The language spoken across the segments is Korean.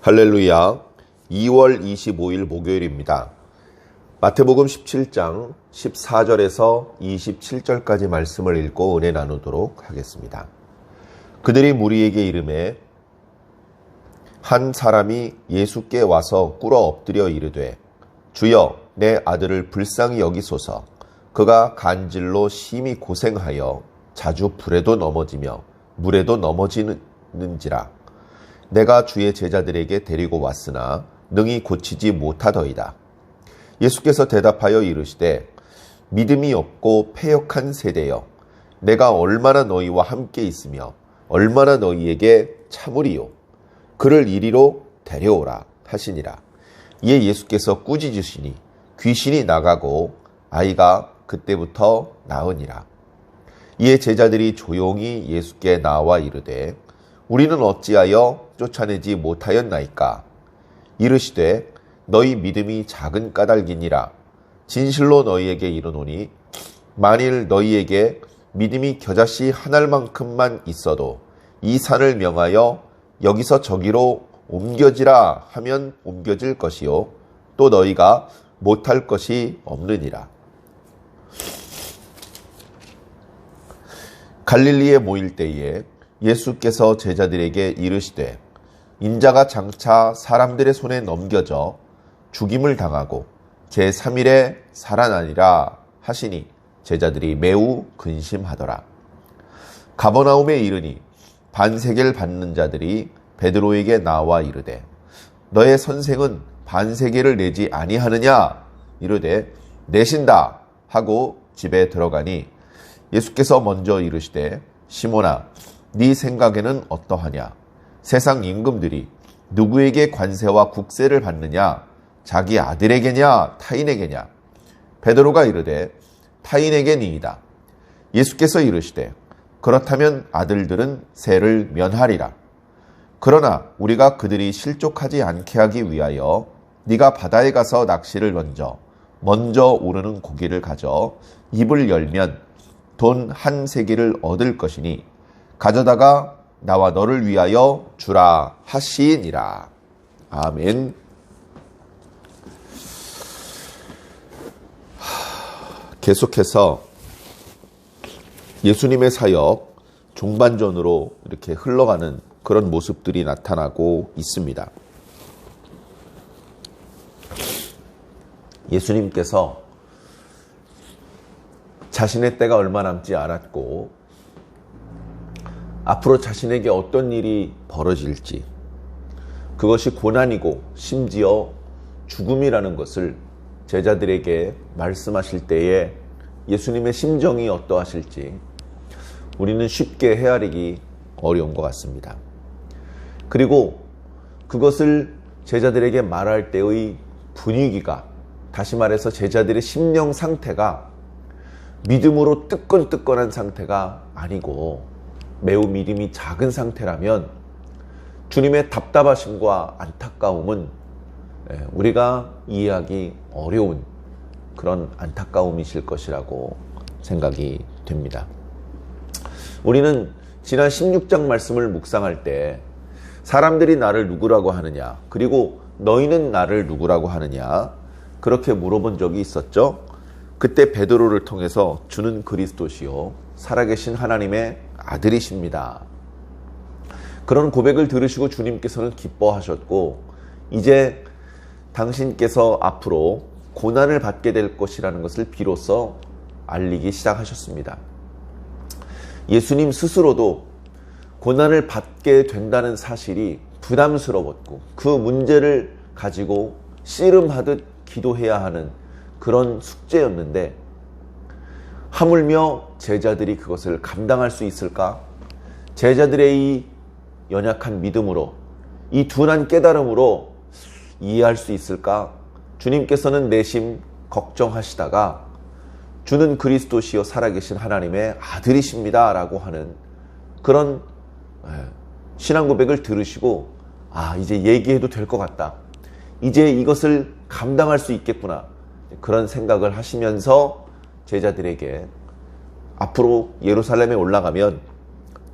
할렐루야. 2월 25일 목요일입니다. 마태복음 17장 14절에서 27절까지 말씀을 읽고 은혜 나누도록 하겠습니다. 그들이 무리에게 이르매 한 사람이 예수께 와서 꿇어 엎드려 이르되 주여 내 아들을 불쌍히 여기소서. 그가 간질로 심히 고생하여 자주 불에도 넘어지며 물에도 넘어지는지라. 내가 주의 제자들에게 데리고 왔으나 능히 고치지 못하더이다. 예수께서 대답하여 이르시되 믿음이 없고 패역한 세대여, 내가 얼마나 너희와 함께 있으며 얼마나 너희에게 참으리요. 그를 이리로 데려오라 하시니라. 이에 예수께서 꾸짖으시니 귀신이 나가고 아이가 그때부터 나으니라. 이에 제자들이 조용히 예수께 나와 이르되 우리는 어찌하여 쫓아내지 못하였나이까? 이르시되 너희 믿음이 작은 까닭이니라. 진실로 너희에게 이르노니 만일 너희에게 믿음이 겨자씨 한 알만큼만 있어도 이 산을 명하여 여기서 저기로 옮겨지라 하면 옮겨질 것이요 또 너희가 못할 것이 없느니라. 갈릴리에 모일 때에 예수께서 제자들에게 이르시되 인자가 장차 사람들의 손에 넘겨져 죽임을 당하고 제3일에 살아나리라 하시니 제자들이 매우 근심하더라. 가버나움에 이르니 반세계를 받는 자들이 베드로에게 나와 이르되 너의 선생은 반세계를 내지 아니하느냐? 이르되 내신다 하고 집에 들어가니 예수께서 먼저 이르시되 시몬아 네 생각에는 어떠하냐? 세상 임금들이 누구에게 관세와 국세를 받느냐? 자기 아들에게냐? 타인에게냐? 베드로가 이르되 타인에게니이다. 예수께서 이르시되 그렇다면 아들들은 세를 면하리라. 그러나 우리가 그들이 실족하지 않게 하기 위하여 네가 바다에 가서 낚시를 먼저 오르는 고기를 가져 입을 열면 돈 한 세기를 얻을 것이니 가져다가 나와 너를 위하여 주라 하시니라. 아멘. 계속해서 예수님의 사역 종반전으로 이렇게 흘러가는 그런 모습들이 나타나고 있습니다. 예수님께서 자신의 때가 얼마 남지 않았고 앞으로 자신에게 어떤 일이 벌어질지, 그것이 고난이고 심지어 죽음이라는 것을 제자들에게 말씀하실 때에 예수님의 심정이 어떠하실지 우리는 쉽게 헤아리기 어려운 것 같습니다. 그리고 그것을 제자들에게 말할 때의 분위기가, 다시 말해서 제자들의 심령 상태가 믿음으로 뜨끈뜨끈한 상태가 아니고 매우 믿음이 작은 상태라면 주님의 답답하심과 안타까움은 우리가 이해하기 어려운 그런 안타까움이실 것이라고 생각이 됩니다. 우리는 지난 16장 말씀을 묵상할 때 사람들이 나를 누구라고 하느냐, 그리고 너희는 나를 누구라고 하느냐, 그렇게 물어본 적이 있었죠. 그때 베드로를 통해서 주는 그리스도시요 살아계신 하나님의 아들이십니다. 그런 고백을 들으시고 주님께서는 기뻐하셨고 이제 당신께서 앞으로 고난을 받게 될 것이라는 것을 비로소 알리기 시작하셨습니다. 예수님 스스로도 고난을 받게 된다는 사실이 부담스러웠고 그 문제를 가지고 씨름하듯 기도해야 하는 그런 숙제였는데 하물며 제자들이 그것을 감당할 수 있을까? 제자들의 이 연약한 믿음으로, 이 둔한 깨달음으로 이해할 수 있을까? 주님께서는 내심 걱정하시다가 주는 그리스도시요 살아계신 하나님의 아들이십니다 라고 하는 그런 신앙 고백을 들으시고 이제 얘기해도 될 것 같다. 이제 이것을 감당할 수 있겠구나. 그런 생각을 하시면서 제자들에게 앞으로 예루살렘에 올라가면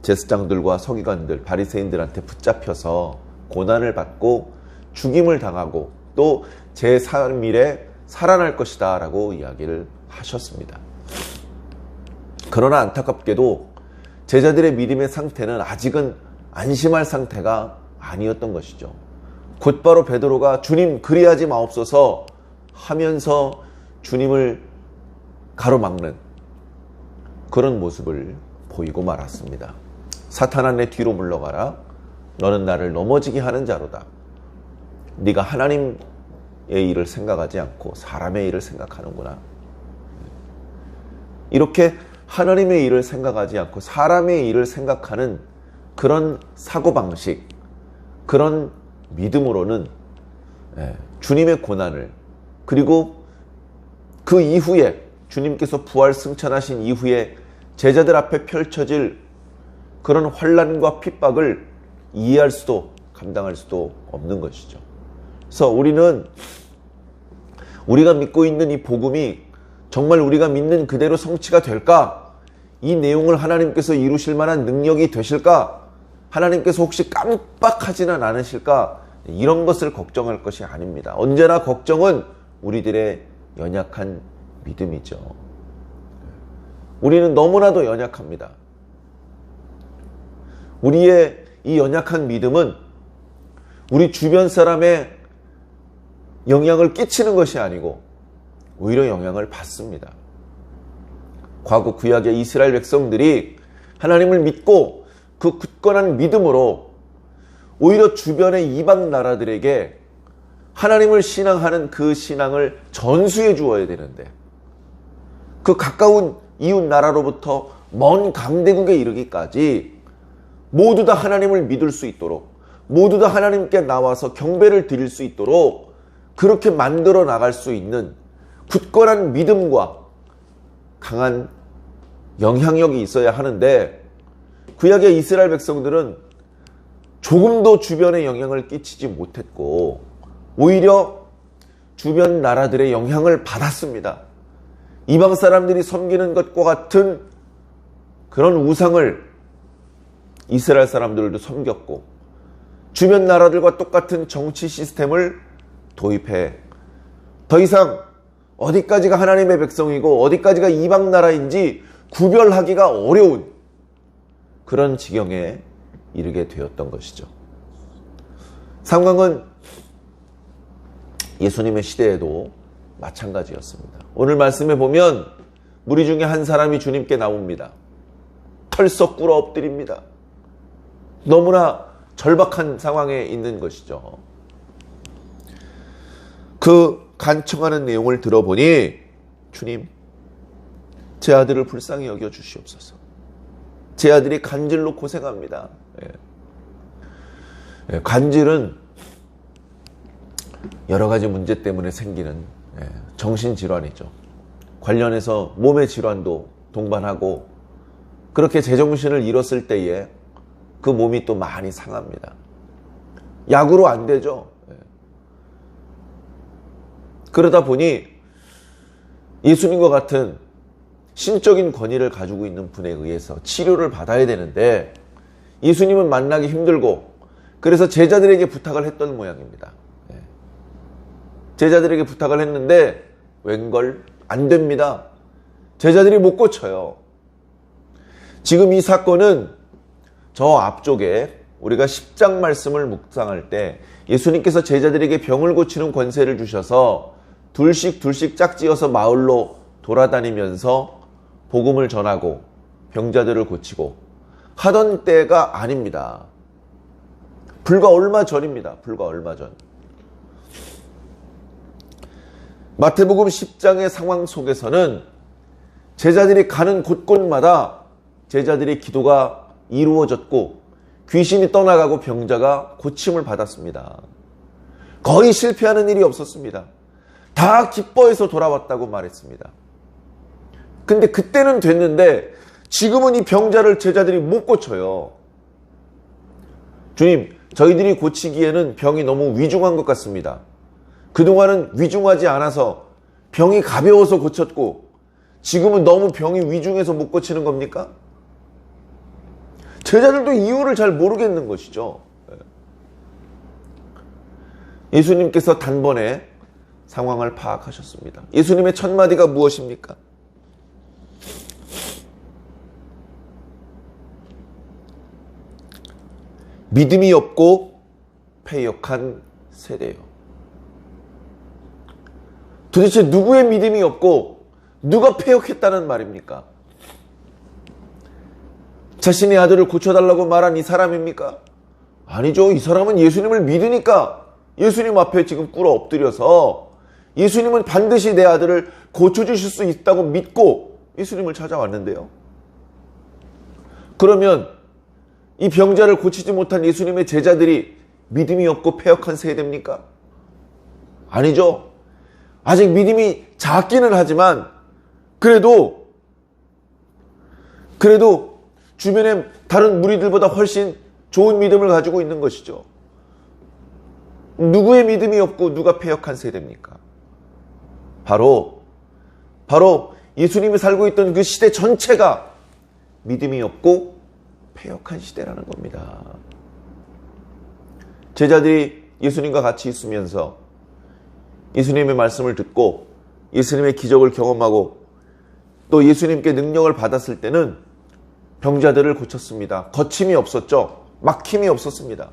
제사장들과 서기관들, 바리새인들한테 붙잡혀서 고난을 받고 죽임을 당하고 또 제3일에 살아날 것이다 라고 이야기를 하셨습니다. 그러나 안타깝게도 제자들의 믿음의 상태는 아직은 안심할 상태가 아니었던 것이죠. 곧바로 베드로가 주님 그리하지 마옵소서 하면서 주님을 가로막는 그런 모습을 보이고 말았습니다. 사탄아 내 뒤로 물러가라. 너는 나를 넘어지게 하는 자로다. 네가 하나님의 일을 생각하지 않고 사람의 일을 생각하는구나. 이렇게 하나님의 일을 생각하지 않고 사람의 일을 생각하는 그런 사고방식, 그런 믿음으로는 주님의 고난을, 그리고 그 이후에 주님께서 부활 승천하신 이후에 제자들 앞에 펼쳐질 그런 환난과 핍박을 이해할 수도 감당할 수도 없는 것이죠. 그래서 우리는 우리가 믿고 있는 이 복음이 정말 우리가 믿는 그대로 성취가 될까? 이 내용을 하나님께서 이루실 만한 능력이 되실까? 하나님께서 혹시 깜빡하지는 않으실까? 이런 것을 걱정할 것이 아닙니다. 언제나 걱정은 우리들의 연약한 믿음이죠. 우리는 너무나도 연약합니다. 우리의 이 연약한 믿음은 우리 주변 사람의 영향을 끼치는 것이 아니고 오히려 영향을 받습니다. 과거 구약의 이스라엘 백성들이 하나님을 믿고 그 굳건한 믿음으로 오히려 주변의 이방 나라들에게 하나님을 신앙하는 그 신앙을 전수해 주어야 되는데 그 가까운 이웃 나라로부터 먼 강대국에 이르기까지 모두 다 하나님을 믿을 수 있도록, 모두 다 하나님께 나와서 경배를 드릴 수 있도록 그렇게 만들어 나갈 수 있는 굳건한 믿음과 강한 영향력이 있어야 하는데 구약의 이스라엘 백성들은 조금도 주변에 영향을 끼치지 못했고 오히려 주변 나라들의 영향을 받았습니다. 이방 사람들이 섬기는 것과 같은 그런 우상을 이스라엘 사람들도 섬겼고 주변 나라들과 똑같은 정치 시스템을 도입해 더 이상 어디까지가 하나님의 백성이고 어디까지가 이방 나라인지 구별하기가 어려운 그런 지경에 이르게 되었던 것이죠. 상황은 예수님의 시대에도 마찬가지였습니다. 오늘 말씀에 보면 무리 중에 한 사람이 주님께 나옵니다. 털썩 꿇어 엎드립니다. 너무나 절박한 상황에 있는 것이죠. 그 간청하는 내용을 들어보니 주님, 제 아들을 불쌍히 여겨 주시옵소서. 제 아들이 간질로 고생합니다. 간질은 여러 가지 문제 때문에 생기는 정신질환이죠. 관련해서 몸의 질환도 동반하고 그렇게 제정신을 잃었을 때에 그 몸이 또 많이 상합니다. 약으로 안 되죠. 그러다 보니 예수님과 같은 신적인 권위를 가지고 있는 분에 의해서 치료를 받아야 되는데 예수님은 만나기 힘들고 그래서 제자들에게 부탁을 했던 모양입니다. 제자들에게 부탁을 했는데 웬걸 안 됩니다. 제자들이 못 고쳐요. 지금 이 사건은 저 앞쪽에 우리가 10장 말씀을 묵상할 때 예수님께서 제자들에게 병을 고치는 권세를 주셔서 둘씩 짝지어서 마을로 돌아다니면서 복음을 전하고 병자들을 고치고 하던 때가 아닙니다. 불과 얼마 전입니다. 불과 얼마 전. 마태복음 10장의 상황 속에서는 제자들이 가는 곳곳마다 제자들의 기도가 이루어졌고 귀신이 떠나가고 병자가 고침을 받았습니다. 거의 실패하는 일이 없었습니다. 다 기뻐해서 돌아왔다고 말했습니다. 근데 그때는 됐는데 지금은 이 병자를 제자들이 못 고쳐요. 주님, 저희들이 고치기에는 병이 너무 위중한 것 같습니다. 그동안은 위중하지 않아서 병이 가벼워서 고쳤고 지금은 너무 병이 위중해서 못 고치는 겁니까? 제자들도 이유를 잘 모르겠는 것이죠. 예수님께서 단번에 상황을 파악하셨습니다. 예수님의 첫 마디가 무엇입니까? 믿음이 없고 패역한 세대요. 도대체 누구의 믿음이 없고 누가 패역했다는 말입니까? 자신의 아들을 고쳐달라고 말한 이 사람입니까? 아니죠. 이 사람은 예수님을 믿으니까 예수님 앞에 지금 꿇어 엎드려서 예수님은 반드시 내 아들을 고쳐주실 수 있다고 믿고 예수님을 찾아왔는데요. 그러면 이 병자를 고치지 못한 예수님의 제자들이 믿음이 없고 패역한 세대입니까? 아니죠. 아직 믿음이 작기는 하지만 그래도 주변의 다른 무리들보다 훨씬 좋은 믿음을 가지고 있는 것이죠. 누구의 믿음이 없고 누가 패역한 세대입니까? 바로 예수님이 살고 있던 그 시대 전체가 믿음이 없고 패역한 시대라는 겁니다. 제자들이 예수님과 같이 있으면서 예수님의 말씀을 듣고 예수님의 기적을 경험하고 또 예수님께 능력을 받았을 때는 병자들을 고쳤습니다. 거침이 없었죠. 막힘이 없었습니다.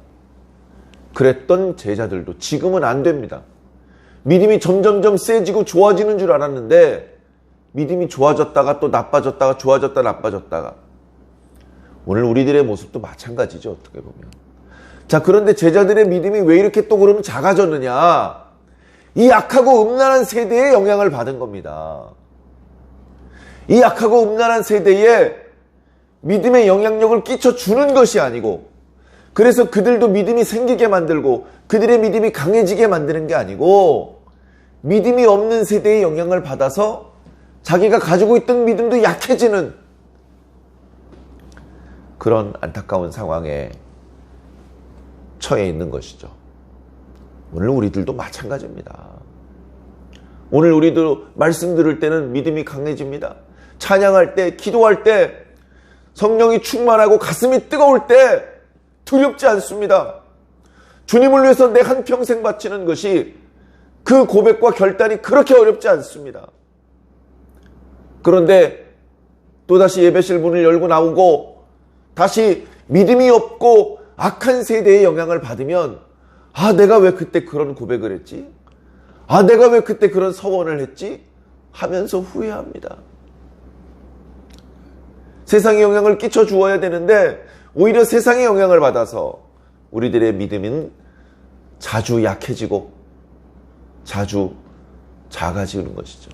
그랬던 제자들도 지금은 안 됩니다. 믿음이 점점점 세지고 좋아지는 줄 알았는데 믿음이 좋아졌다가 또 나빠졌다가 좋아졌다 나빠졌다가 오늘 우리들의 모습도 마찬가지죠. 어떻게 보면. 자, 그런데 제자들의 믿음이 왜 이렇게 또 그러면 작아졌느냐? 이 악하고 음란한 세대의 영향을 받은 겁니다. 이 악하고 음란한 세대에 믿음의 영향력을 끼쳐주는 것이 아니고 그래서 그들도 믿음이 생기게 만들고 그들의 믿음이 강해지게 만드는 게 아니고 믿음이 없는 세대의 영향을 받아서 자기가 가지고 있던 믿음도 약해지는 그런 안타까운 상황에 처해 있는 것이죠. 오늘 우리들도 마찬가지입니다. 오늘 우리도 말씀 들을 때는 믿음이 강해집니다. 찬양할 때, 기도할 때, 성령이 충만하고 가슴이 뜨거울 때 두렵지 않습니다. 주님을 위해서 내 한평생 바치는 것이 그 고백과 결단이 그렇게 어렵지 않습니다. 그런데 또다시 예배실 문을 열고 나오고 다시 믿음이 없고 악한 세대의 영향을 받으면 아, 내가 왜 그때 그런 고백을 했지? 아, 내가 왜 그때 그런 서원을 했지? 하면서 후회합니다. 세상의 영향을 끼쳐 주어야 되는데 오히려 세상의 영향을 받아서 우리들의 믿음은 자주 약해지고 자주 작아지는 것이죠.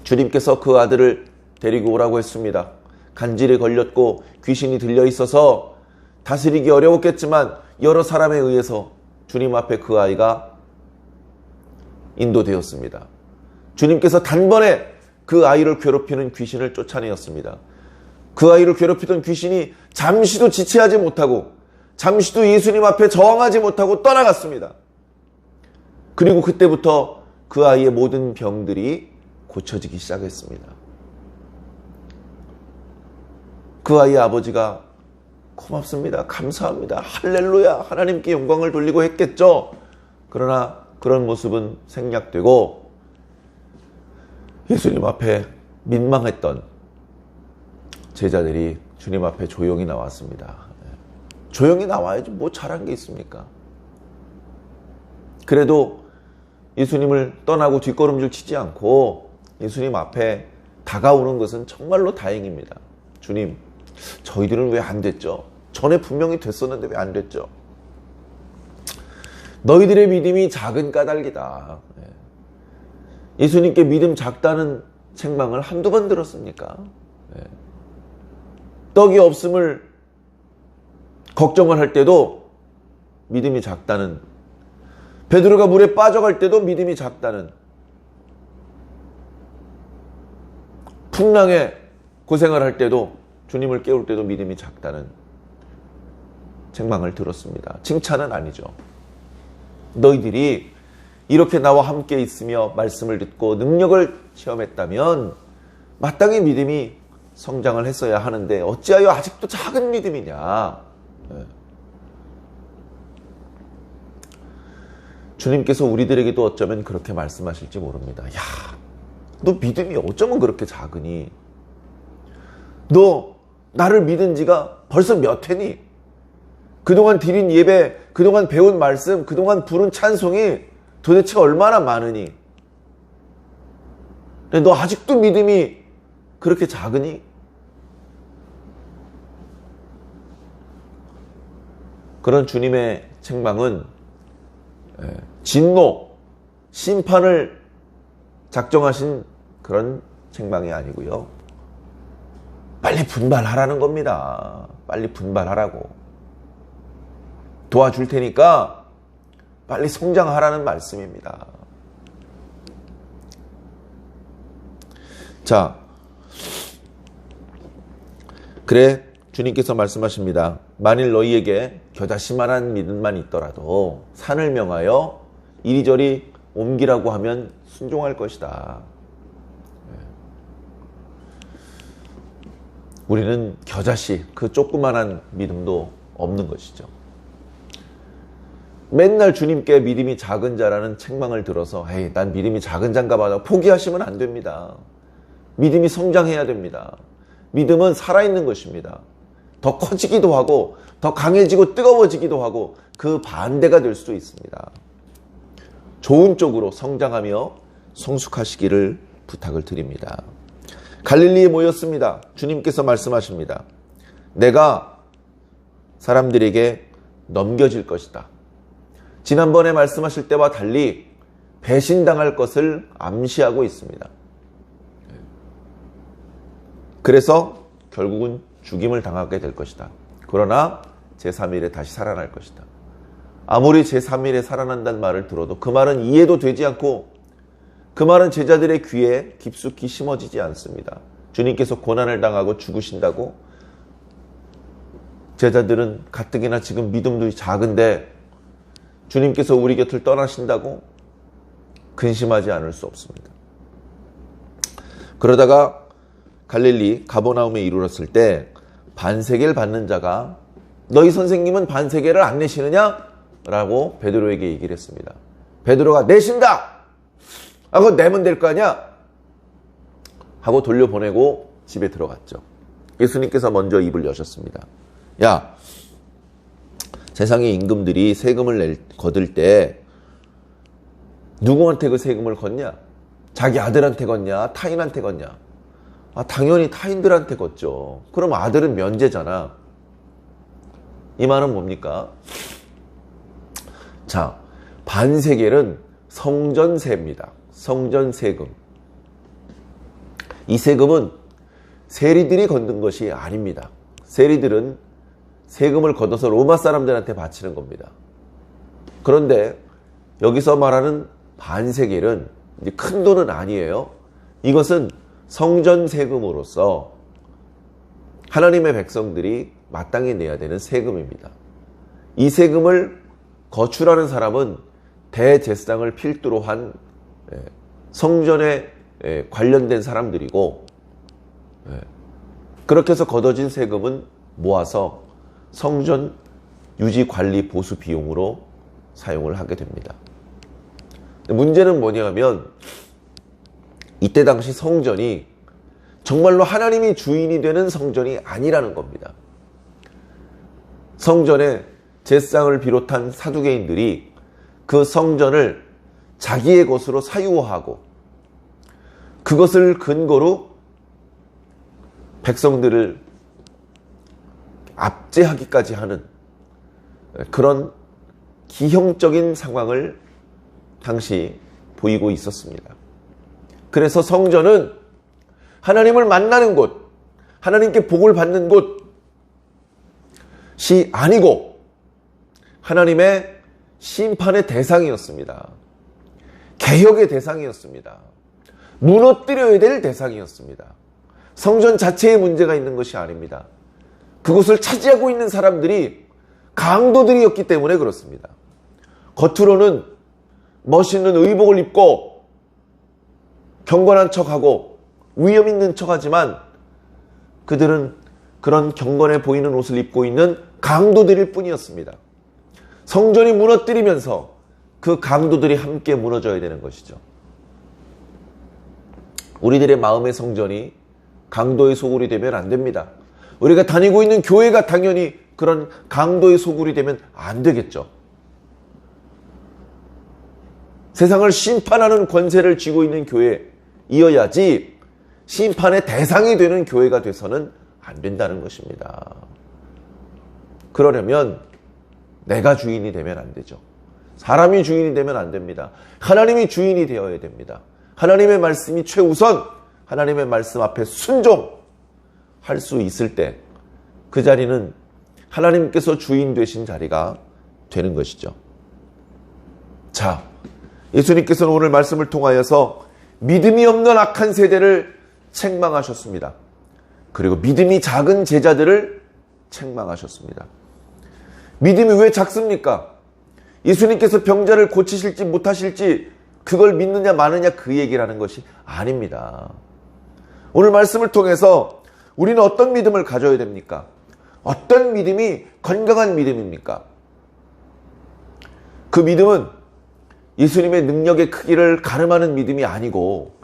주님께서 그 아들을 데리고 오라고 했습니다. 간질에 걸렸고 귀신이 들려 있어서 다스리기 어려웠겠지만 여러 사람에 의해서 주님 앞에 그 아이가 인도되었습니다. 주님께서 단번에 그 아이를 괴롭히는 귀신을 쫓아내었습니다. 그 아이를 괴롭히던 귀신이 잠시도 지체하지 못하고 잠시도 예수님 앞에 저항하지 못하고 떠나갔습니다. 그리고 그때부터 그 아이의 모든 병들이 고쳐지기 시작했습니다. 그 아이의 아버지가 고맙습니다. 감사합니다. 할렐루야. 하나님께 영광을 돌리고 했겠죠. 그러나 그런 모습은 생략되고 예수님 앞에 민망했던 제자들이 주님 앞에 조용히 나왔습니다. 조용히 나와야지 뭐 잘한 게 있습니까? 그래도 예수님을 떠나고 뒷걸음질 치지 않고 예수님 앞에 다가오는 것은 정말로 다행입니다. 주님, 저희들은 왜 안 됐죠? 전에 분명히 됐었는데 왜 안 됐죠? 너희들의 믿음이 작은 까닭이다. 예수님께 믿음 작다는 책망을 한두 번 들었습니까? 떡이 없음을 걱정을 할 때도 믿음이 작다는, 베드로가 물에 빠져갈 때도 믿음이 작다는, 풍랑에 고생을 할 때도 주님을 깨울 때도 믿음이 작다는 책망을 들었습니다. 칭찬은 아니죠. 너희들이 이렇게 나와 함께 있으며 말씀을 듣고 능력을 체험했다면 마땅히 믿음이 성장을 했어야 하는데 어찌하여 아직도 작은 믿음이냐. 주님께서 우리들에게도 어쩌면 그렇게 말씀하실지 모릅니다. 야, 너 믿음이 어쩌면 그렇게 작으니? 너 나를 믿은 지가 벌써 몇 회니? 그동안 드린 예배, 그동안 배운 말씀, 그동안 부른 찬송이 도대체 얼마나 많으니? 너 아직도 믿음이 그렇게 작으니? 그런 주님의 책망은 진노, 심판을 작정하신 그런 책망이 아니고요. 빨리 분발하라는 겁니다. 빨리 분발하라고. 도와줄 테니까 빨리 성장하라는 말씀입니다. 자, 그래 주님께서 말씀하십니다. 만일 너희에게 겨자씨만한 믿음만 있더라도 산을 명하여 이리저리 옮기라고 하면 순종할 것이다. 우리는 겨자씨, 그 조그만한 믿음도 없는 것이죠. 맨날 주님께 믿음이 작은 자라는 책망을 들어서 에이, 난 믿음이 작은 자인가 봐. 포기하시면 안 됩니다. 믿음이 성장해야 됩니다. 믿음은 살아있는 것입니다. 더 커지기도 하고 더 강해지고 뜨거워지기도 하고 그 반대가 될 수도 있습니다. 좋은 쪽으로 성장하며 성숙하시기를 부탁을 드립니다. 갈릴리에 모였습니다. 주님께서 말씀하십니다. 내가 사람들에게 넘겨질 것이다. 지난번에 말씀하실 때와 달리 배신당할 것을 암시하고 있습니다. 그래서 결국은 죽임을 당하게 될 것이다. 그러나 제3일에 다시 살아날 것이다. 아무리 제3일에 살아난다는 말을 들어도 그 말은 이해도 되지 않고 그 말은 제자들의 귀에 깊숙이 심어지지 않습니다. 주님께서 고난을 당하고 죽으신다고 제자들은 가뜩이나 지금 믿음도 작은데 주님께서 우리 곁을 떠나신다고 근심하지 않을 수 없습니다. 그러다가 갈릴리 가버나움에 이르렀을 때 반세계를 받는 자가 너희 선생님은 반세계를 안 내시느냐? 라고 베드로에게 얘기를 했습니다. 베드로가 내신다! 아, 그거 내면 될 거 아니야? 하고 돌려보내고 집에 들어갔죠. 예수님께서 먼저 입을 여셨습니다. 야, 세상의 임금들이 세금을 거둘 때 누구한테 그 세금을 걷냐? 자기 아들한테 걷냐? 타인한테 걷냐? 아, 당연히 타인들한테 걷죠. 그럼 아들은 면제잖아. 이 말은 뭡니까? 자, 반세겔은 성전세입니다. 성전세금. 이 세금은 세리들이 걷는 것이 아닙니다. 세리들은 세금을 걷어서 로마 사람들한테 바치는 겁니다. 그런데 여기서 말하는 반세겔은 이제 큰 돈은 아니에요. 이것은 성전 세금으로서 하나님의 백성들이 마땅히 내야 되는 세금입니다. 이 세금을 거출하는 사람은 대제사장을 필두로 한 성전에 관련된 사람들이고, 그렇게 해서 걷어진 세금은 모아서 성전 유지 관리 보수 비용으로 사용을 하게 됩니다. 문제는 뭐냐면 이때 당시 성전이 정말로 하나님이 주인이 되는 성전이 아니라는 겁니다. 성전에 제사장을 비롯한 사두개인들이 그 성전을 자기의 것으로 사유하고 그것을 근거로 백성들을 압제하기까지 하는 그런 기형적인 상황을 당시 보이고 있었습니다. 그래서 성전은 하나님을 만나는 곳, 하나님께 복을 받는 곳이 아니고 하나님의 심판의 대상이었습니다. 개혁의 대상이었습니다. 무너뜨려야 될 대상이었습니다. 성전 자체에 문제가 있는 것이 아닙니다. 그곳을 차지하고 있는 사람들이 강도들이었기 때문에 그렇습니다. 겉으로는 멋있는 의복을 입고 경건한 척하고 위험 있는 척하지만 그들은 그런 경건해 보이는 옷을 입고 있는 강도들일 뿐이었습니다. 성전이 무너뜨리면서 그 강도들이 함께 무너져야 되는 것이죠. 우리들의 마음의 성전이 강도의 소굴이 되면 안 됩니다. 우리가 다니고 있는 교회가 당연히 그런 강도의 소굴이 되면 안 되겠죠. 세상을 심판하는 권세를 쥐고 있는 교회이어야지 심판의 대상이 되는 교회가 돼서는 안 된다는 것입니다. 그러려면 내가 주인이 되면 안 되죠. 사람이 주인이 되면 안 됩니다. 하나님이 주인이 되어야 됩니다. 하나님의 말씀이 최우선, 하나님의 말씀 앞에 순종할 수 있을 때 그 자리는 하나님께서 주인 되신 자리가 되는 것이죠. 자, 예수님께서는 오늘 말씀을 통하여서 믿음이 없는 악한 세대를 책망하셨습니다. 그리고 믿음이 작은 제자들을 책망하셨습니다. 믿음이 왜 작습니까? 예수님께서 병자를 고치실지 못하실지 그걸 믿느냐 마느냐 그 얘기를 하는 것이 아닙니다. 오늘 말씀을 통해서 우리는 어떤 믿음을 가져야 됩니까? 어떤 믿음이 건강한 믿음입니까? 그 믿음은 예수님의 능력의 크기를 가늠하는 믿음이 아니고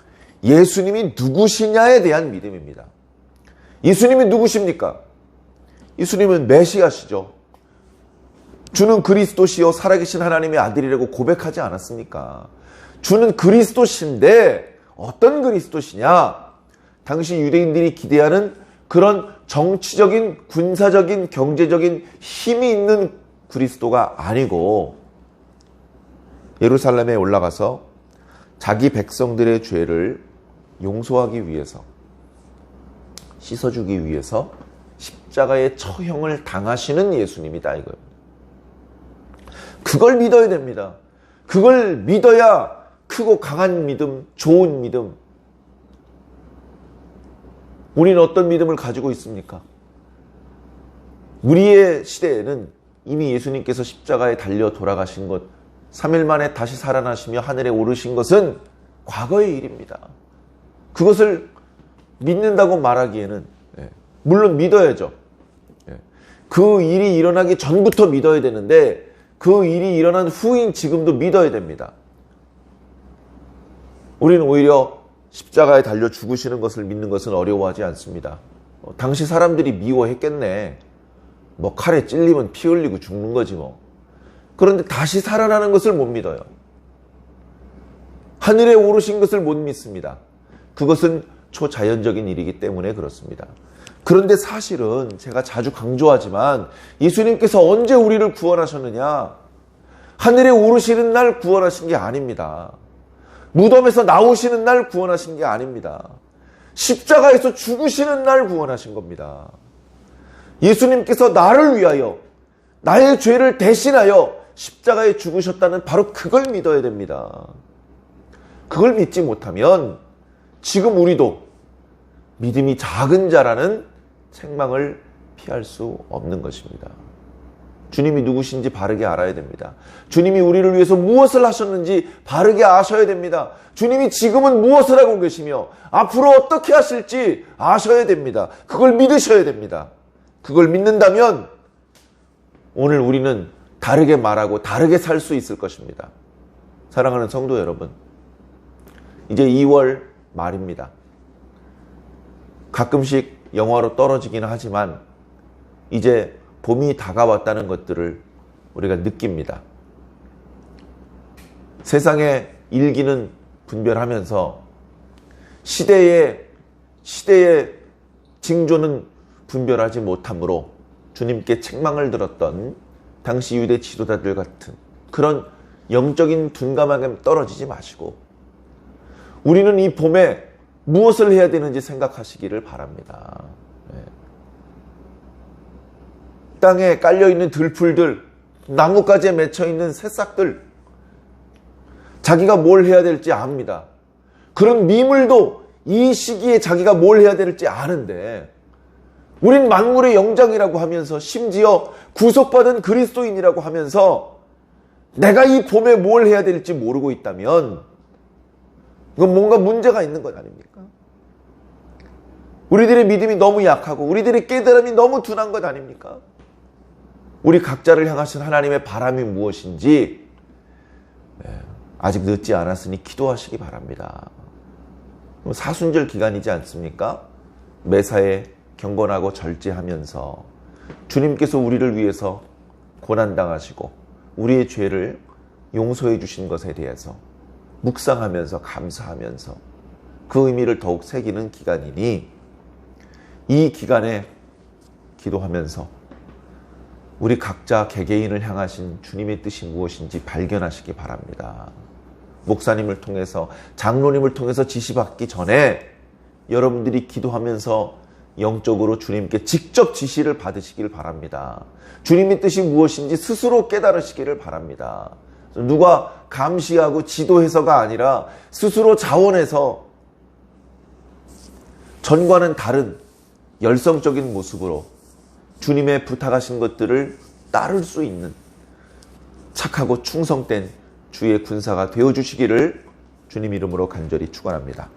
예수님이 누구시냐에 대한 믿음입니다. 예수님이 누구십니까? 예수님은 메시아시죠. 주는 그리스도시요 살아계신 하나님의 아들이라고 고백하지 않았습니까? 주는 그리스도신데 어떤 그리스도시냐? 당시 유대인들이 기대하는 그런 정치적인, 군사적인, 경제적인 힘이 있는 그리스도가 아니고 예루살렘에 올라가서 자기 백성들의 죄를 용서하기 위해서, 씻어주기 위해서 십자가의 처형을 당하시는 예수님이다 이거예요. 그걸 믿어야 됩니다. 그걸 믿어야 크고 강한 믿음, 좋은 믿음. 우리는 어떤 믿음을 가지고 있습니까? 우리의 시대에는 이미 예수님께서 십자가에 달려 돌아가신 것, 3일 만에 다시 살아나시며 하늘에 오르신 것은 과거의 일입니다. 그것을 믿는다고 말하기에는 물론 믿어야죠. 그 일이 일어나기 전부터 믿어야 되는데 그 일이 일어난 후인 지금도 믿어야 됩니다. 우리는 오히려 십자가에 달려 죽으시는 것을 믿는 것은 어려워하지 않습니다. 당시 사람들이 미워했겠네. 뭐 칼에 찔리면 피 흘리고 죽는 거지 뭐. 그런데 다시 살아나는 것을 못 믿어요. 하늘에 오르신 것을 못 믿습니다. 그것은 초자연적인 일이기 때문에 그렇습니다. 그런데 사실은 제가 자주 강조하지만 예수님께서 언제 우리를 구원하셨느냐? 하늘에 오르시는 날 구원하신 게 아닙니다. 무덤에서 나오시는 날 구원하신 게 아닙니다. 십자가에서 죽으시는 날 구원하신 겁니다. 예수님께서 나를 위하여 나의 죄를 대신하여 십자가에 죽으셨다는 바로 그걸 믿어야 됩니다. 그걸 믿지 못하면 지금 우리도 믿음이 작은 자라는 책망을 피할 수 없는 것입니다. 주님이 누구신지 바르게 알아야 됩니다. 주님이 우리를 위해서 무엇을 하셨는지 바르게 아셔야 됩니다. 주님이 지금은 무엇을 하고 계시며 앞으로 어떻게 하실지 아셔야 됩니다. 그걸 믿으셔야 됩니다. 그걸 믿는다면 오늘 우리는 다르게 말하고 다르게 살 수 있을 것입니다. 사랑하는 성도 여러분, 이제 2월 말입니다. 가끔씩 영화로 떨어지기는 하지만 이제 봄이 다가왔다는 것들을 우리가 느낍니다. 세상의 일기는 분별하면서 시대의 징조는 분별하지 못함으로 주님께 책망을 들었던 당시 유대 지도자들 같은 그런 영적인 둔감함에 떨어지지 마시고 우리는 이 봄에 무엇을 해야 되는지 생각하시기를 바랍니다. 땅에 깔려있는 들풀들, 나뭇가지에 맺혀있는 새싹들, 자기가 뭘 해야 될지 압니다. 그런 미물도 이 시기에 자기가 뭘 해야 될지 아는데 우린 만물의 영장이라고 하면서 심지어 구속받은 그리스도인이라고 하면서 내가 이 봄에 뭘 해야 될지 모르고 있다면 이건 뭔가 문제가 있는 것 아닙니까? 우리들의 믿음이 너무 약하고 우리들의 깨달음이 너무 둔한 것 아닙니까? 우리 각자를 향하신 하나님의 바람이 무엇인지 아직 늦지 않았으니 기도하시기 바랍니다. 사순절 기간이지 않습니까? 매사에 경건하고 절제하면서 주님께서 우리를 위해서 고난당하시고 우리의 죄를 용서해 주신 것에 대해서 묵상하면서 감사하면서 그 의미를 더욱 새기는 기간이니 이 기간에 기도하면서 우리 각자 개개인을 향하신 주님의 뜻이 무엇인지 발견하시기 바랍니다. 목사님을 통해서 장로님을 통해서 지시받기 전에 여러분들이 기도하면서 영적으로 주님께 직접 지시를 받으시길 바랍니다. 주님의 뜻이 무엇인지 스스로 깨달으시기를 바랍니다. 누가 감시하고 지도해서가 아니라 스스로 자원해서 전과는 다른 열성적인 모습으로 주님의 부탁하신 것들을 따를 수 있는 착하고 충성된 주의 군사가 되어주시기를 주님 이름으로 간절히 축원합니다.